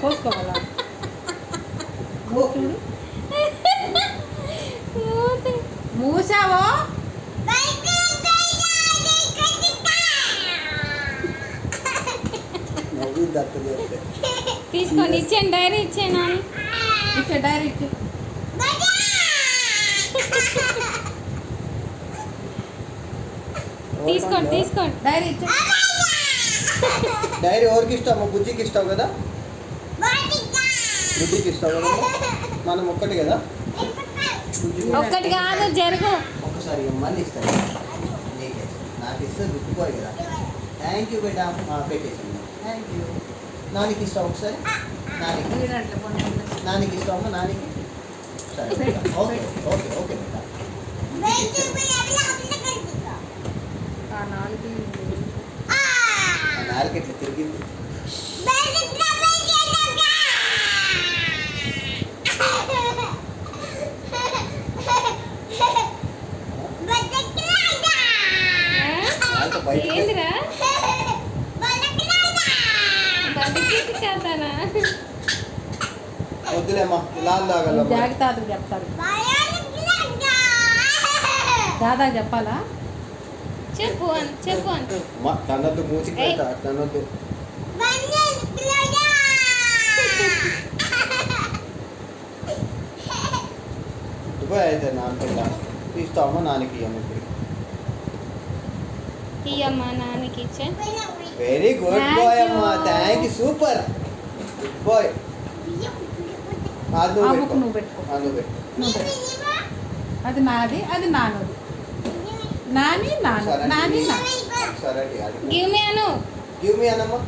పోసుకోవాలా మూసావో తీసుకోండి, ఇచ్చాను డైరీ ఇచ్చాను. ఇచ్చే డైరీ ఇచ్చి తీసుకోండి తీసుకోండి డైరీ ఇచ్చి డైరీ ఎవరికి ఇస్తాము? బుజ్జికి ఇస్తావు కదా, బుజ్జికి ఇస్తావు కదా. మనం ఒక్కటి కదా, ఒక్కటి కాదు జరుగు. ఒకసారి మళ్ళీ ఇస్తాను నీకే, నాకు ఇస్తే గుర్తుపోయి కదా. థ్యాంక్ యూ బేటా, పెట్టేసాను. Thank you. నానికి ఇస్తావు ఒకసారి, నానికి ఇస్తావమ్మా, నానికి. సరే బేటా, ఓకే ఓకే ఓకే బేటా. నాలుగు ఇట్లా తిరిగింది. ఏందిరా బతికి చేస్తానా? వద్దులేమ్మా, లాల్ తాగలమ్మా. జాగ్రత్తలు చెప్తారు. దాదా చెప్పాలా? చెప్పు అని చెప్పు అని. తనొద్దు, మూసికి పెడతా, తనొద్దు. దుబాయ్ అయితే నాన్న తీస్తావమ్మా, నాన్నకి ఇవ్వమ్మ. ఇప్పుడు తీయమ్మా నాన్నకి ఇచ్చే. వెరీ గుడ్ బాయ్ అమ్మా, thank you, super good boy. నువ్వు పెట్టుకో. అది నాది, అది నాన్నది. నాని నాన్న, నాని నా. సరే, గివ్ మీ అను. Give me అనమ్మా.